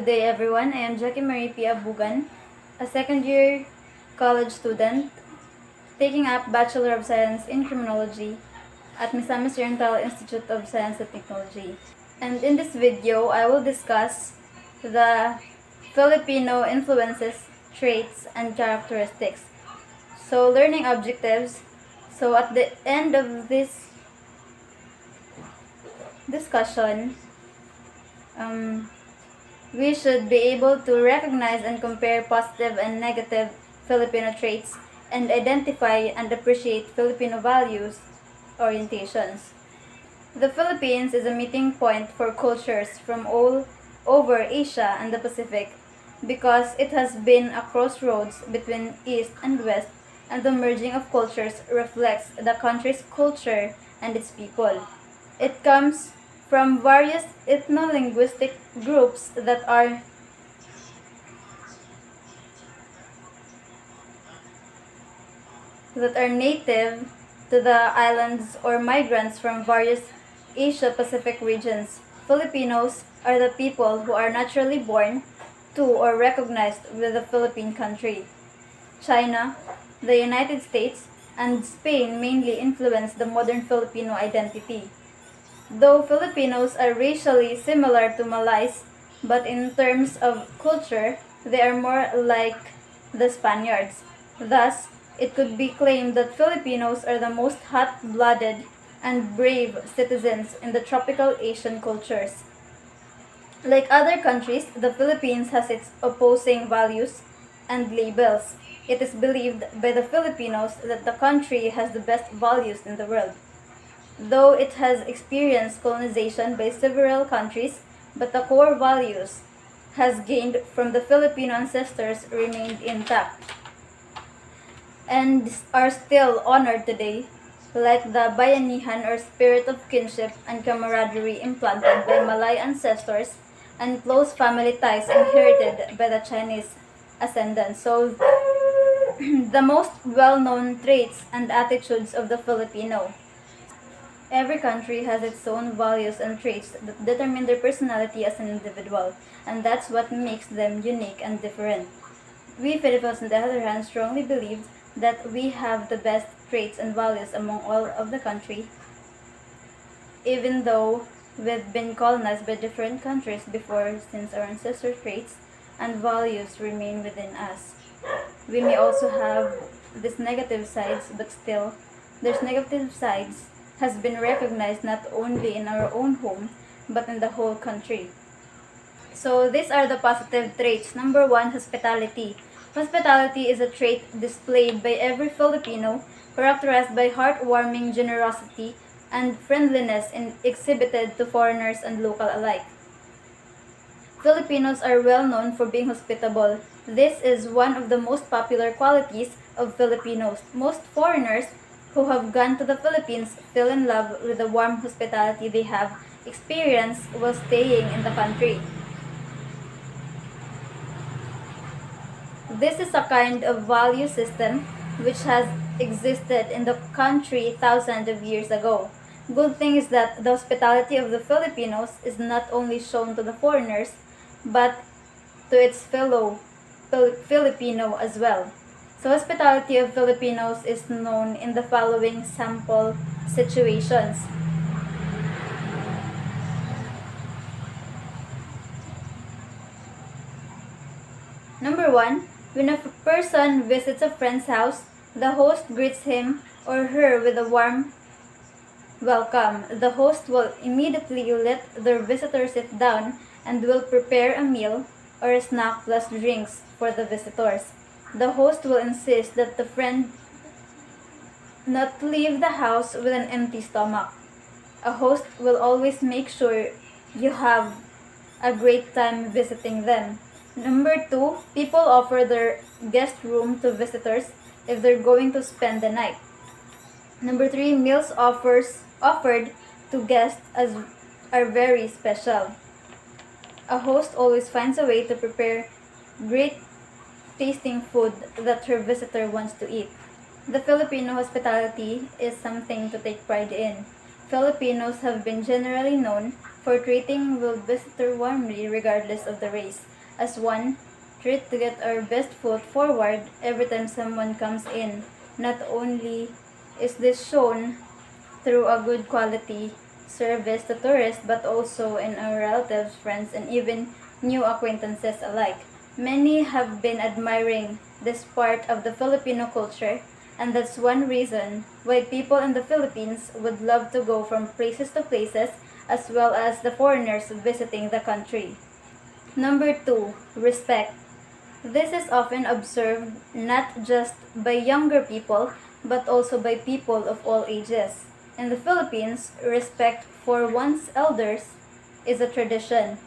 Good day, everyone. I am Jackie Marie P. Abugan, a second-year college student taking up Bachelor of Science in Criminology at Misamis Oriental Institute of Science and Technology. And in this video, I will discuss the Filipino influences, traits, and characteristics. So, learning objectives. So, at the end of this discussion, we should be able to recognize and compare positive and negative Filipino traits and identify and appreciate Filipino values, orientations. The Philippines is a meeting point for cultures from all over Asia and the Pacific because it has been a crossroads between East and West, and the merging of cultures reflects the country's culture and its people. It comes from various ethno-linguistic groups that are native to the islands or migrants from various Asia-Pacific regions. Filipinos are the people who are naturally born to or recognized with the Philippine country. China, the United States, and Spain mainly influence the modern Filipino identity. Though Filipinos are racially similar to Malays, but in terms of culture, they are more like the Spaniards. Thus, it could be claimed that Filipinos are the most hot-blooded and brave citizens in the tropical Asian cultures. Like other countries, the Philippines has its opposing values and labels. It is believed by the Filipinos that the country has the best values in the world. Though it has experienced colonization by several countries, but the core values has gained from the Filipino ancestors remained intact and are still honored today, like the bayanihan or spirit of kinship and camaraderie implanted by Malay ancestors and close family ties inherited by the Chinese ascendants. So, the most well-known traits and attitudes of the Filipino. Every country has its own values and traits that determine their personality as an individual, and that's what makes them unique and different. We Filipinos, on the other hand, strongly believe that we have the best traits and values among all of the country, even though we've been colonized by different countries before, since our ancestor traits and values remain within us. We may also have these negative sides, but still, there's negative sides has been recognized not only in our own home, but in the whole country. So these are the positive traits. Number 1, hospitality. Hospitality is a trait displayed by every Filipino, characterized by heartwarming generosity and friendliness exhibited to foreigners and local alike. Filipinos are well known for being hospitable. This is one of the most popular qualities of Filipinos. Most foreigners who have gone to the Philippines fell in love with the warm hospitality they have experienced while staying in the country. This is a kind of value system which has existed in the country thousands of years ago. Good thing is that the hospitality of the Filipinos is not only shown to the foreigners, but to its fellow Filipino as well. So, hospitality of Filipinos is known in the following sample situations. Number 1, when a person visits a friend's house, the host greets him or her with a warm welcome. The host will immediately let their visitor sit down and will prepare a meal or a snack plus drinks for the visitors. The host will insist that the friend not leave the house with an empty stomach. A host will always make sure you have a great time visiting them. Number 2, people offer their guest room to visitors if they're going to spend the night. Number 3, meals offered to guests are very special. A host always finds a way to prepare great tasting food that her visitor wants to eat. The Filipino hospitality is something to take pride in. Filipinos have been generally known for treating the visitor warmly regardless of the race. as one, treat to get our best foot forward every time someone comes in. Not only is this shown through a good quality service to tourists, but also in our relatives, friends, and even new acquaintances alike. Many have been admiring this part of the Filipino culture, and that's one reason why people in the Philippines would love to go from places to places, as well as the foreigners visiting the country. Number 2, respect. This is often observed not just by younger people, but also by people of all ages. In the Philippines, respect for one's elders is a tradition.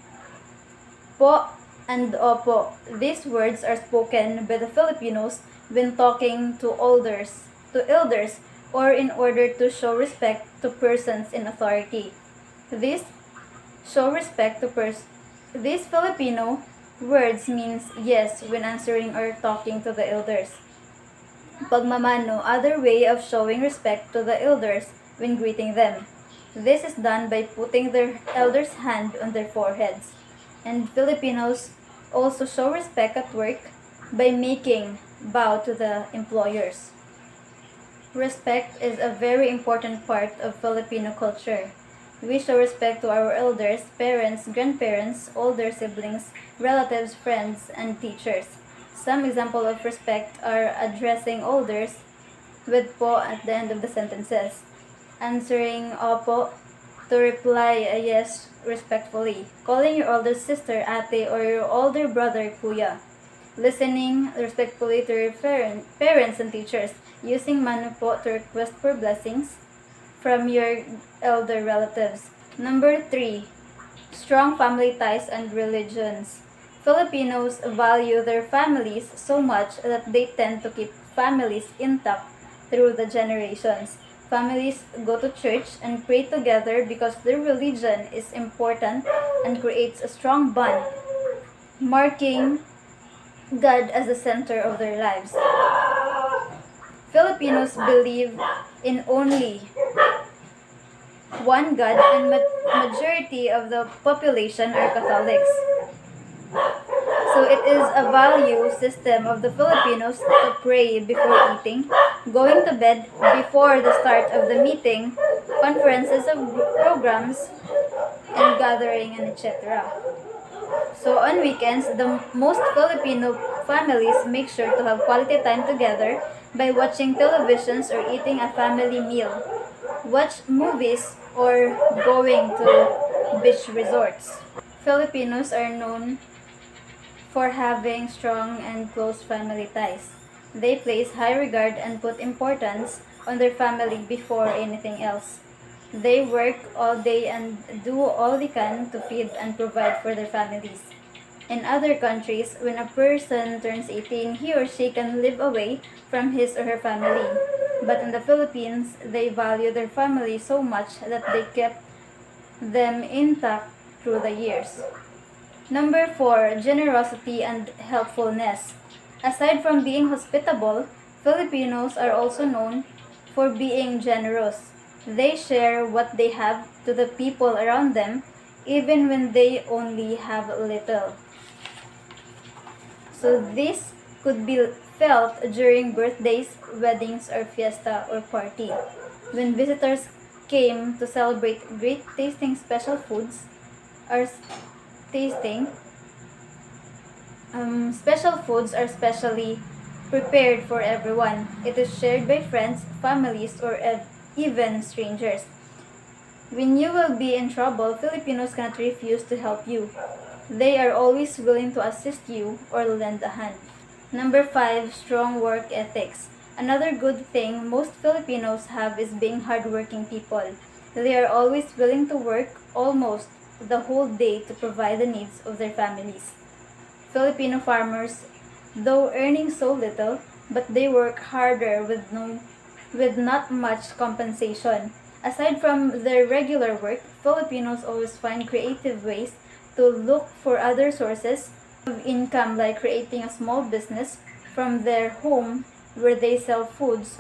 Po and opo. These words are spoken by the Filipinos when talking to elders, or in order to show respect to persons in authority. These show respect to These Filipino words means yes when answering or talking to the elders. Pagmamano, other way of showing respect to the elders when greeting them. This is done by putting their elders' hand on their foreheads. And Filipinos also show respect at work by making bow to the employers. Respect is a very important part of Filipino culture. We show respect to our elders, parents, grandparents, older siblings, relatives, friends, and teachers. Some examples of respect are addressing elders with po at the end of the sentences, answering opo to reply a yes respectfully, calling your older sister ate or your older brother kuya, listening respectfully to your parents and teachers, using mano po to request for blessings from your elder relatives. Number 3, strong family ties and religions. Filipinos value their families so much that they tend to keep families intact through the generations. Families go to church and pray together because their religion is important and creates a strong bond, marking God as the center of their lives. Filipinos believe in only one God, and majority of the population are Catholics. So it is a value system of the Filipinos to pray before eating, going to bed before the start of the meeting, conferences of programs, and gathering, and etc. So on weekends, the most Filipino families make sure to have quality time together by watching televisions or eating a family meal, watch movies, or going to beach resorts. Filipinos are known for having strong and close family ties. They place high regard and put importance on their family before anything else. They work all day and do all they can to feed and provide for their families. In other countries, when a person turns 18, he or she can live away from his or her family. But in the Philippines, they value their family so much that they kept them intact through the years. Number 4, generosity and helpfulness. Aside from being hospitable, Filipinos are also known for being generous. They share what they have to the people around them, even when they only have little. So this could be felt during birthdays, weddings, or fiesta or party. When visitors came to celebrate great tasting special foods, or tasting, special foods are specially prepared for everyone. It is shared by friends, families, or even strangers. When you will be in trouble, Filipinos cannot refuse to help you. They are always willing to assist you or lend a hand. Number 5, strong work ethics. Another good thing most Filipinos have is being hardworking people. They are always willing to work almost the whole day to provide the needs of their families. Filipino farmers, though earning so little, but they work harder with not much compensation. Aside from their regular work, Filipinos always find creative ways to look for other sources of income, like creating a small business from their home where they sell foods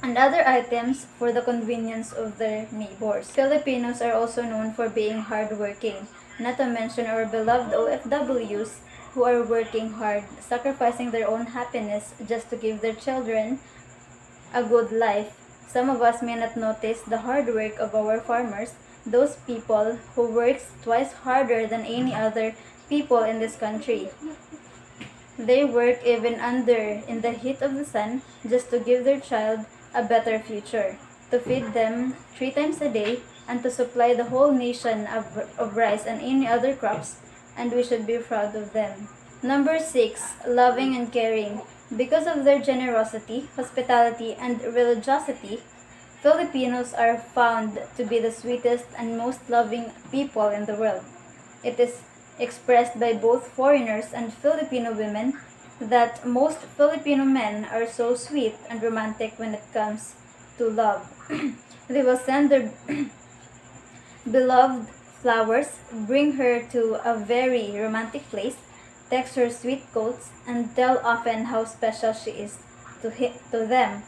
and other items for the convenience of their neighbors. Filipinos are also known for being hardworking. not to mention our beloved OFWs who are working hard, sacrificing their own happiness just to give their children a good life. Some of us may not notice the hard work of our farmers, those people who works twice harder than any other people in this country. They work even under in the heat of the sun just to give their child a better future, to feed them 3 times a day, and to supply the whole nation of rice and any other crops, and we should be proud of them. Number 6, loving and caring. Because of their generosity, hospitality, and religiosity, Filipinos are found to be the sweetest and most loving people in the world. It is expressed by both foreigners and Filipino women that most Filipino men are so sweet and romantic when it comes to love. They will send their beloved flowers, bring her to a very romantic place, text her sweet quotes, and tell often how special she is to them.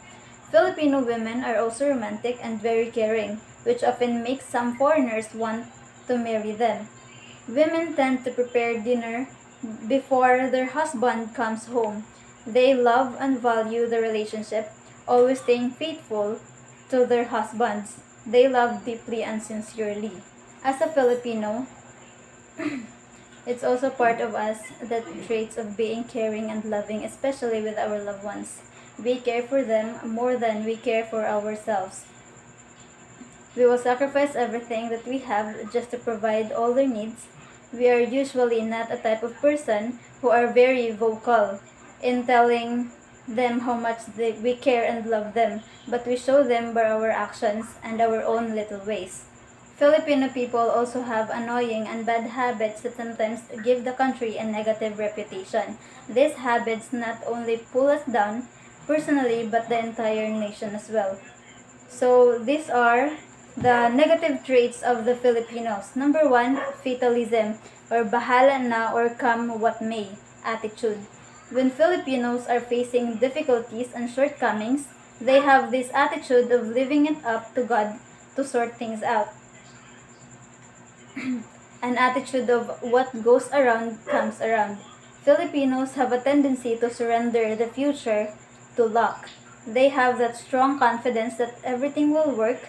Filipino women are also romantic and very caring, which often makes some foreigners want to marry them. Women tend to prepare dinner before their husband comes home. They love and value the relationship, always staying faithful to their husbands. They love deeply and sincerely. As a Filipino, it's also part of us that traits of being caring and loving, especially with our loved ones. We care for them more than we care for ourselves. We will sacrifice everything that we have just to provide all their needs. We are usually not a type of person who are very vocal in telling them how much we care and love them, but we show them by our actions and our own little ways. Filipino people also have annoying and bad habits that sometimes give the country a negative reputation. These habits not only pull us down personally but the entire nation as well. So these are the negative traits of the Filipinos. Number 1, fatalism, or bahala na or come what may attitude. When Filipinos are facing difficulties and shortcomings, they have this attitude of leaving it up to God to sort things out. An attitude of what goes around comes around. Filipinos have a tendency to surrender the future to luck. They have that strong confidence that everything will work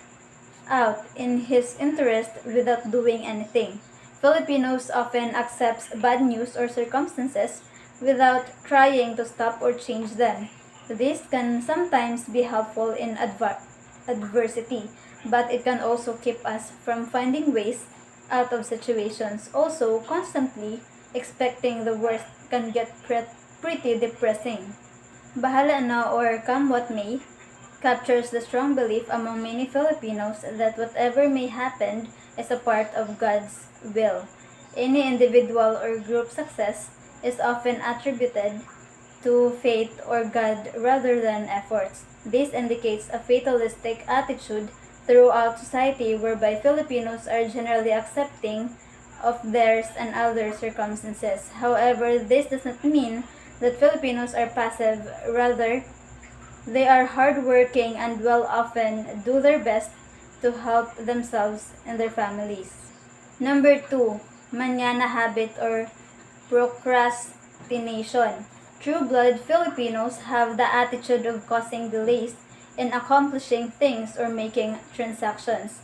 out in his interest without doing anything. Filipinos often accept bad news or circumstances without trying to stop or change them. This can sometimes be helpful in adversity, but it can also keep us from finding ways out of situations. Also, constantly expecting the worst can get pretty depressing. Bahala na or come what may captures the strong belief among many Filipinos that whatever may happen is a part of God's will. Any individual or group success is often attributed to fate or God rather than efforts. This indicates a fatalistic attitude throughout society whereby Filipinos are generally accepting of theirs and other circumstances. However, this does not mean that Filipinos are passive. Rather, they are hardworking and will often do their best to help themselves and their families. Number 2, mañana habit or procrastination. True-blood Filipinos have the attitude of causing delays in accomplishing things or making transactions.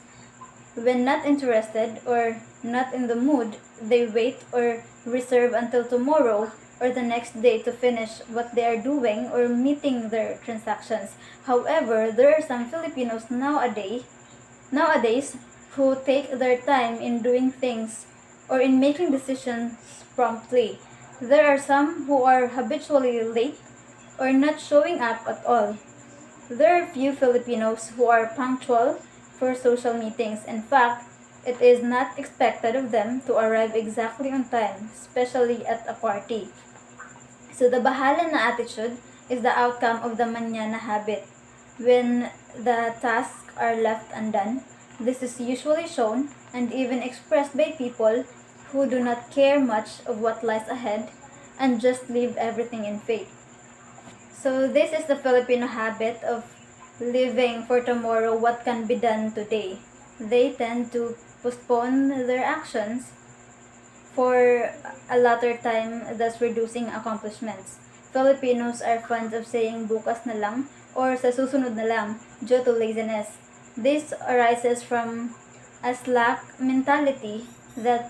When not interested or not in the mood, they wait or reserve until tomorrow or the next day to finish what they are doing or meeting their transactions. However, there are some Filipinos nowadays who take their time in doing things or in making decisions promptly. There are some who are habitually late or not showing up at all. There are few Filipinos who are punctual for social meetings. In fact, it is not expected of them to arrive exactly on time, especially at a party. So the bahala na attitude is the outcome of the mañana habit. When the tasks are left undone, this is usually shown and even expressed by people who do not care much of what lies ahead and just leave everything in fate. So this is the Filipino habit of living for tomorrow what can be done today. They tend to postpone their actions for a latter time, thus reducing accomplishments. Filipinos are fond of saying bukas na lang or sa susunod na lang due to laziness. This arises from a slack mentality that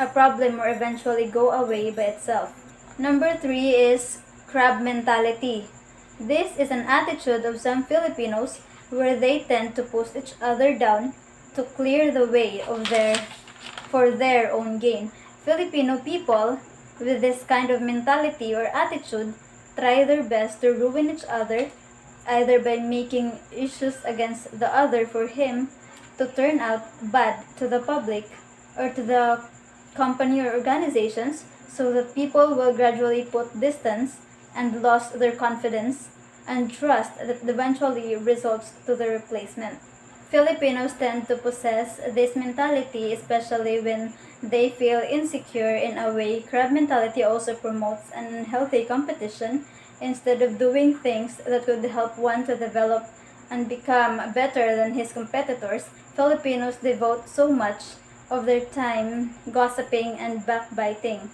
a problem will eventually go away by itself. Number 3 is crab mentality. This is an attitude of some Filipinos where they tend to push each other down to clear the way for their own gain. Filipino people with this kind of mentality or attitude try their best to ruin each other, either by making issues against the other for him to turn out bad to the public or to the company or organizations, so that people will gradually put distance and lose their confidence and trust that eventually results to the replacement. Filipinos tend to possess this mentality, especially when they feel insecure. In a way, crab mentality also promotes an unhealthy competition. Instead of doing things that could help one to develop and become better than his competitors, Filipinos devote so much of their time gossiping and backbiting.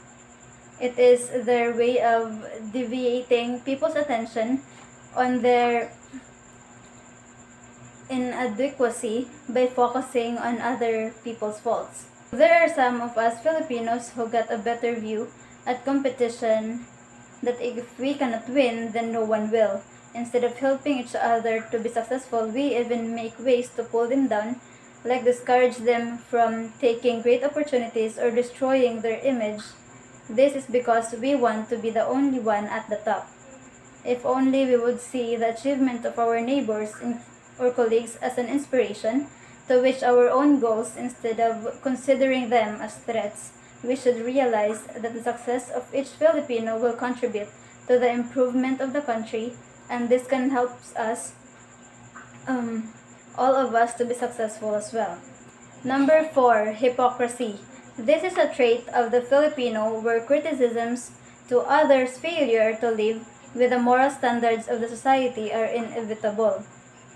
It is their way of deviating people's attention on their inadequacy by focusing on other people's faults. There are some of us Filipinos who got a better view at competition that if we cannot win, then no one will. Instead of helping each other to be successful, we even make ways to pull them down, like discourage them from taking great opportunities or destroying their image. This is because we want to be the only one at the top. If only we would see the achievement of our neighbors or colleagues as an inspiration to reach our own goals instead of considering them as threats, we should realize that the success of each Filipino will contribute to the improvement of the country, and this can help us, all of us, to be successful as well. Number 4, hypocrisy. This is a trait of the Filipino where criticisms to others' failure to live with the moral standards of the society are inevitable.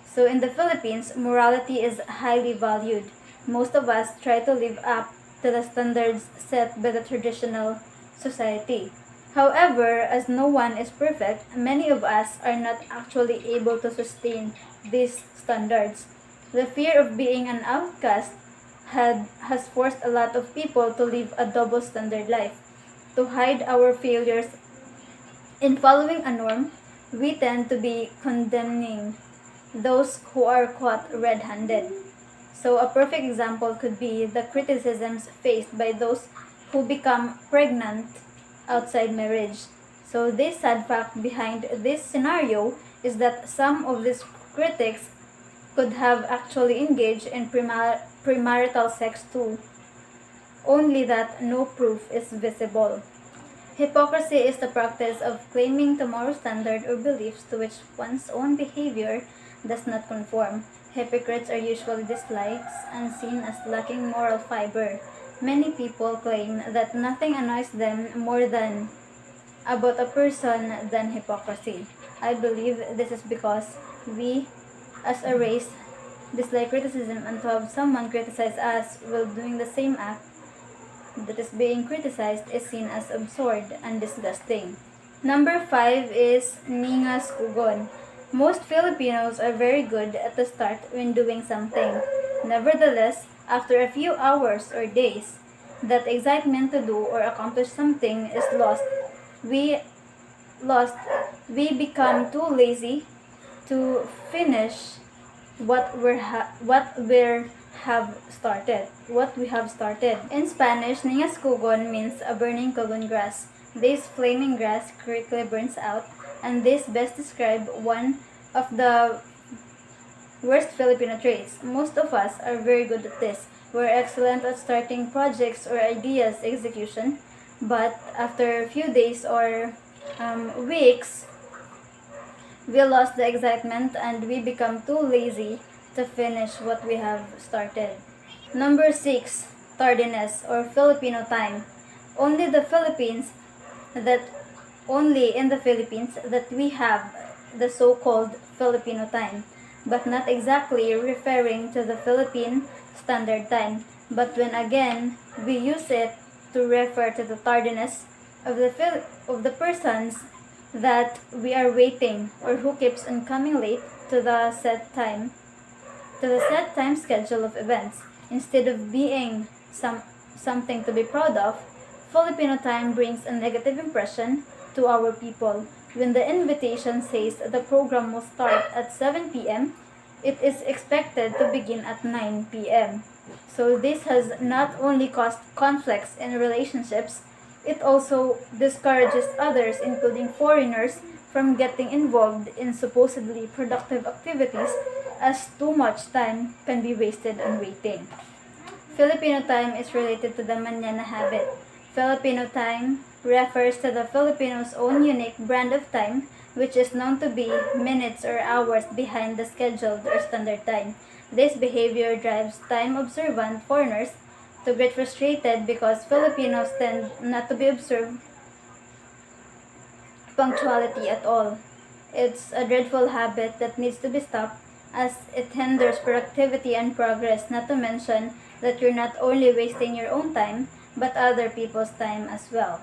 So in the Philippines, morality is highly valued. Most of us try to live up to the standards set by the traditional society. However, as no one is perfect, many of us are not actually able to sustain these standards. The fear of being an outcast has forced a lot of people to live a double standard life. To hide our failures in following a norm, we tend to be condemning those who are caught red-handed. So a perfect example could be the criticisms faced by those who become pregnant outside marriage. So this sad fact behind this scenario is that some of these critics could have actually engaged in premarital sex too, only that no proof is visible. Hypocrisy is the practice of claiming to moral standard or beliefs to which one's own behavior does not conform. Hypocrites are usually disliked and seen as lacking moral fiber. Many people claim that nothing annoys them more than about a person than hypocrisy. I believe this is because we, as a race, dislike criticism, and to have someone criticize us while doing the same act that is being criticized is seen as absurd and disgusting. Number 5 is ningas kugon. Most Filipinos are very good at the start when doing something. Nevertheless, after a few hours or days, that excitement to do or accomplish something is lost. We become too lazy to finish what we have started. In Spanish, ningas kugon means a burning kugon grass. This flaming grass quickly burns out, and this best describes one of the worst Filipino traits. Most of us are very good at this. We're excellent at starting projects or ideas execution, but after a few days or weeks, we lost the excitement and we become too lazy to finish what we have started. Number 6, tardiness or Filipino time. Only in the Philippines that we have the so-called Filipino time, but not exactly referring to the Philippine Standard Time. But when again we use it to refer to the tardiness of the persons that we are waiting or who keeps on coming late to the set time schedule of events. Instead of being something to be proud of, Filipino time brings a negative impression to our people. When the invitation says the program will start at 7 p.m., it is expected to begin at 9 p.m. So this has not only caused conflicts in relationships, it also discourages others, including foreigners, from getting involved in supposedly productive activities as too much time can be wasted on waiting. Filipino time is related to the mañana habit. Filipino time refers to the Filipinos' own unique brand of time, which is known to be minutes or hours behind the scheduled or standard time. This behavior drives time-observant foreigners to get frustrated because Filipinos tend not to be observed punctuality at all. It's a dreadful habit that needs to be stopped as it hinders productivity and progress, not to mention that you're not only wasting your own time, but other people's time as well.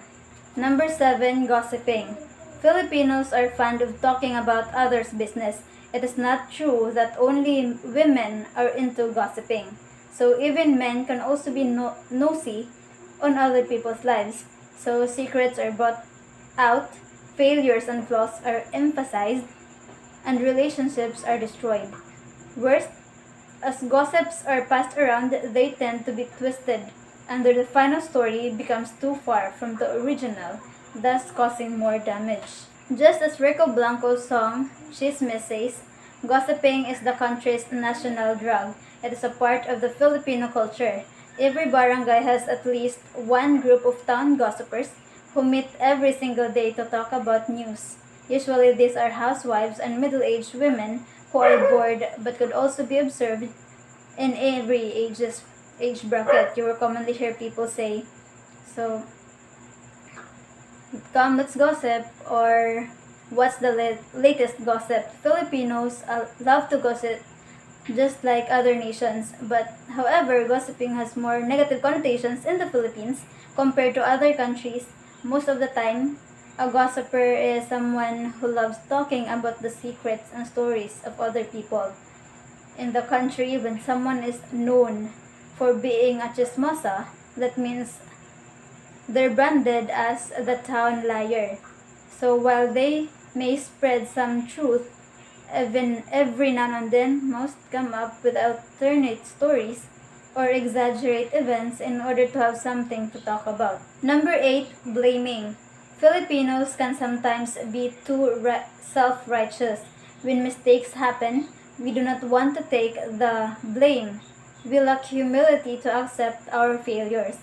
Number 7, gossiping. Filipinos are fond of talking about others' business. It is not true that only women are into gossiping. So even men can also be nosy on other people's lives. So secrets are brought out, failures and flaws are emphasized, and relationships are destroyed. Worst, as gossips are passed around, they tend to be twisted, and the final story becomes too far from the original, thus causing more damage. Just as Rico Blanco's song, Chisme says, gossiping is the country's national drug. It is a part of the Filipino culture. Every barangay has at least one group of town gossipers who meet every single day to talk about news. Usually these are housewives and middle-aged women who are bored but could also be observed in every age bracket. You will commonly hear people say, so, come let's gossip, or what's the latest gossip? Filipinos love to gossip just like other nations, but however, gossiping has more negative connotations in the Philippines compared to other countries. Most of the time, a gossiper is someone who loves talking about the secrets and stories of other people. In the country, when someone is known for being a chismosa, that means they're branded as the town liar. So while they may spread some truth, even every now and then must come up with alternate stories or exaggerate events in order to have something to talk about. Number 8, blaming. Filipinos can sometimes be too self-righteous. When mistakes happen, we do not want to take the blame. We lack humility to accept our failures,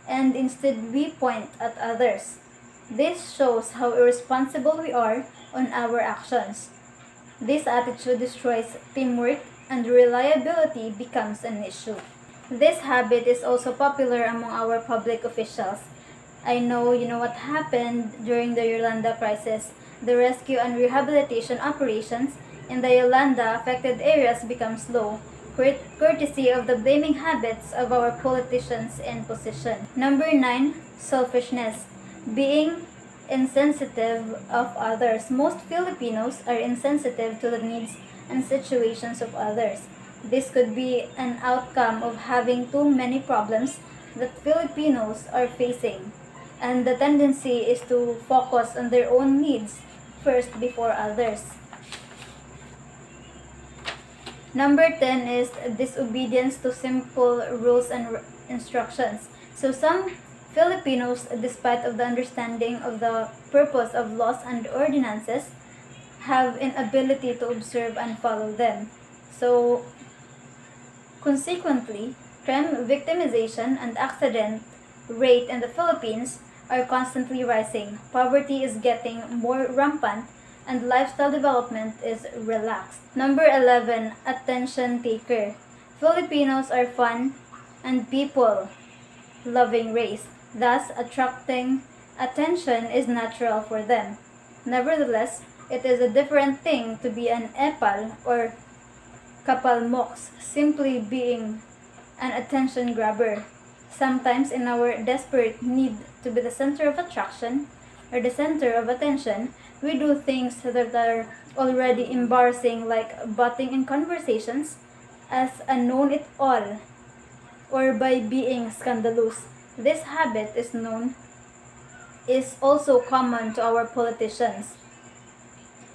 and instead we point at others. This shows how irresponsible we are on our actions. This attitude destroys teamwork and reliability becomes an issue. This habit is also popular among our public officials. I know you know what happened during the Yolanda crisis. The rescue and rehabilitation operations in the Yolanda affected areas become slow, courtesy of the blaming habits of our politicians in position. Number 9, selfishness. Being insensitive of others. Most Filipinos are insensitive to the needs and situations of others. This could be an outcome of having too many problems that Filipinos are facing, and the tendency is to focus on their own needs first before others. Number 10 is disobedience to simple rules and instructions. So some Filipinos, despite of the understanding of the purpose of laws and ordinances, have inability to observe and follow them. So, consequently, crime victimization and accident rate in the Philippines are constantly rising. Poverty is getting more rampant and lifestyle development is relaxed. Number 11, attention taker. Filipinos are fun and people-loving race. Thus, attracting attention is natural for them. Nevertheless, it is a different thing to be an epal or kapal moks, simply being an attention grabber. Sometimes, in our desperate need to be the center of attraction or the center of attention, we do things that are already embarrassing, like butting in conversations as a known it all or by being scandalous. This habit is also common to our politicians.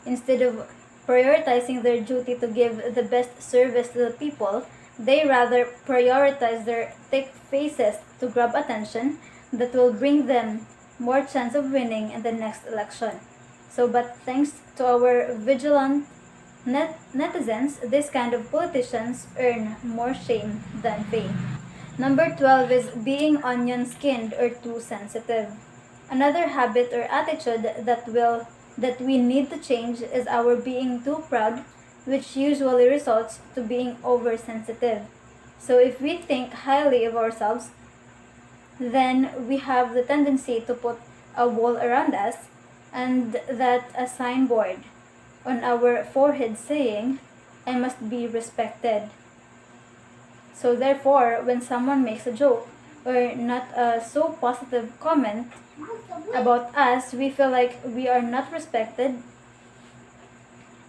Instead of prioritizing their duty to give the best service to the people, they rather prioritize their thick faces to grab attention that will bring them more chance of winning in the next election. But thanks to our vigilant netizens, this kind of politicians earn more shame than fame. Number 12 is being onion-skinned or too sensitive. Another habit or attitude that we need to change is our being too proud, which usually results to being oversensitive. So if we think highly of ourselves, then we have the tendency to put a wall around us and that a signboard on our forehead saying, "I must be respected." So therefore, when someone makes a joke or not a so positive comment about us, we feel like we are not respected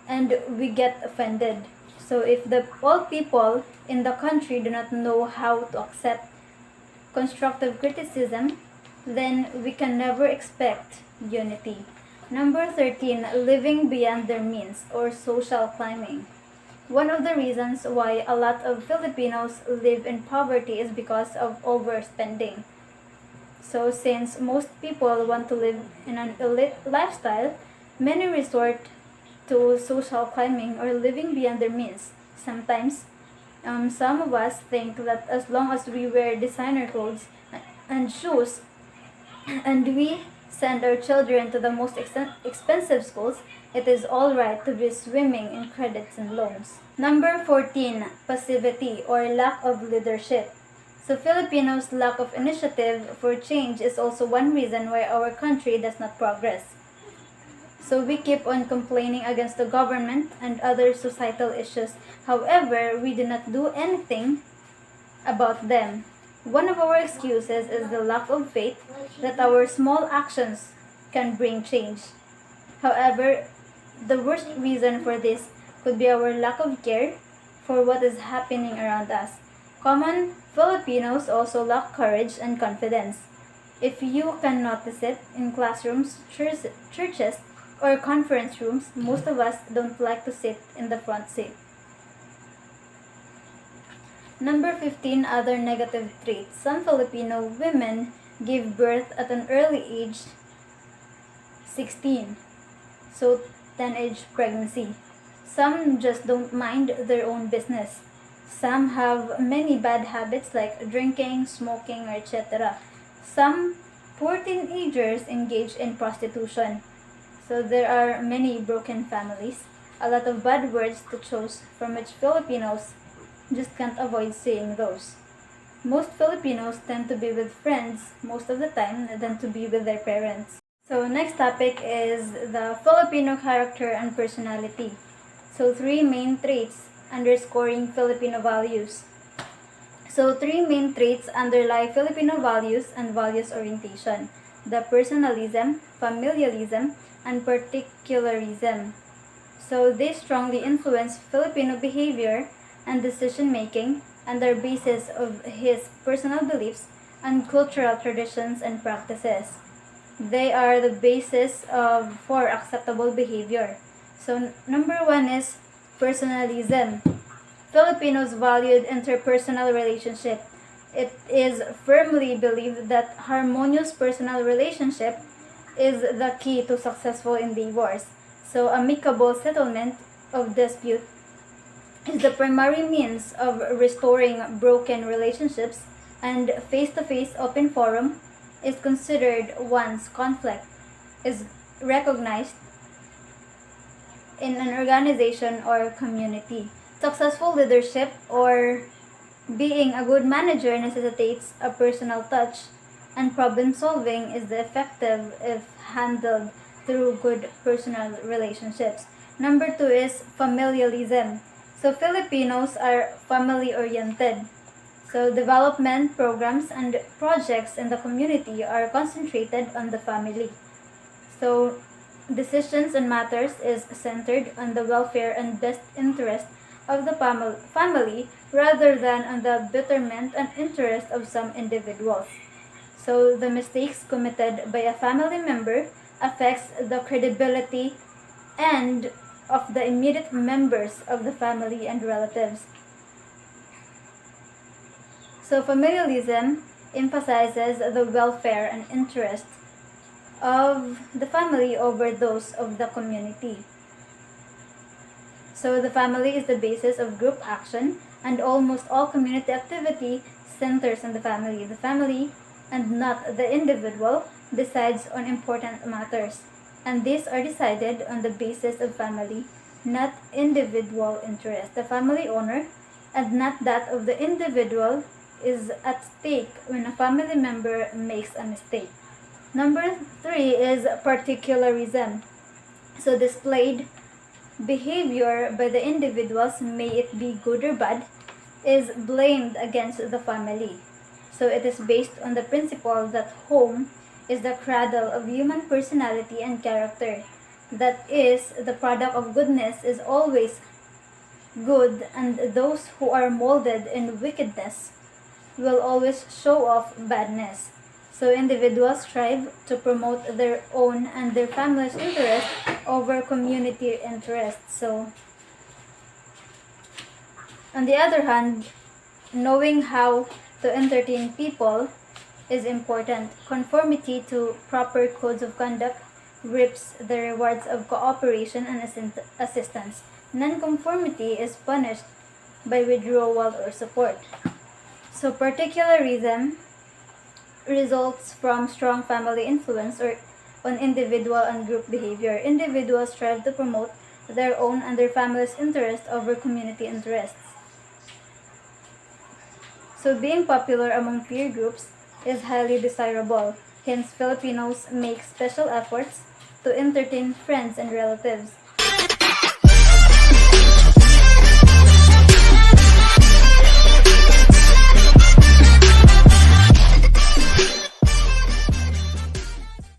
and we get offended. So if all people in the country do not know how to accept constructive criticism, then we can never expect unity. Number 13, living beyond their means or social climbing. One of the reasons why a lot of Filipinos live in poverty is because of overspending. So since most people want to live in an elite lifestyle, many resort to social climbing or living beyond their means. Sometimes, some of us think that as long as we wear designer clothes and shoes and we send our children to the most expensive schools, it is alright to be swimming in credits and loans. Number 14, passivity or lack of leadership. So Filipinos' lack of initiative for change is also one reason why our country does not progress. So we keep on complaining against the government and other societal issues. However, we do not do anything about them. One of our excuses is the lack of faith that our small actions can bring change. However, the worst reason for this could be our lack of care for what is happening around us. Common Filipinos also lack courage and confidence. If you can notice it in classrooms, churches, or conference rooms, most of us don't like to sit in the front seat. Number 15, other negative traits. Some Filipino women give birth at an early age, 16. So, teenage pregnancy. Some just don't mind their own business. Some have many bad habits like drinking, smoking, or etc. Some poor teenagers engage in prostitution. So there are many broken families. A lot of bad words to choose from which Filipinos just can't avoid saying those. Most Filipinos tend to be with friends most of the time than to be with their parents. So next topic is the Filipino character and personality. So 3 main traits underscoring Filipino values. So 3 main traits underlie Filipino values and values orientation: the personalism, familialism, and particularism. So they strongly influence Filipino behavior and decision making and are basis of his personal beliefs and cultural traditions and practices. They are the basis for acceptable behavior. So number 1 is personalism. Filipinos valued interpersonal relationship. It is firmly believed that harmonious personal relationship is the key to successful endeavors. So amicable settlement of dispute is the primary means of restoring broken relationships, and face-to-face open forum is considered once conflict is recognized in an organization or community. Successful leadership or being a good manager necessitates a personal touch, and problem solving is effective if handled through good personal relationships. Number 2 is familialism. So Filipinos are family oriented. So development programs and projects in the community are concentrated on the family. So decisions and matters is centered on the welfare and best interest of the family rather than on the betterment and interest of some individuals. So the mistakes committed by a family member affects the credibility and of the immediate members of the family and relatives. So familialism emphasizes the welfare and interest of the family over those of the community. So the family is the basis of group action, and almost all community activity centers on the family. The family, and not the individual, decides on important matters, and these are decided on the basis of family, not individual interest. The family honor, and not that of the individual, is at stake when a family member makes a mistake. Number 3 is particularism. So displayed behavior by the individuals, may it be good or bad, is blamed against the family. So it is based on the principle that home is the cradle of human personality and character. That is, the product of goodness is always good, and those who are molded in wickedness will always show off badness. So individuals strive to promote their own and their family's interest over community interest. So, on the other hand, knowing how to entertain people is important. Conformity to proper codes of conduct reaps the rewards of cooperation and assistance. Nonconformity is punished by withdrawal or support. So particularism results from strong family influence or on individual and group behavior. Individuals strive to promote their own and their family's interest over community interests. So being popular among peer groups is highly desirable. Hence, Filipinos make special efforts to entertain friends and relatives.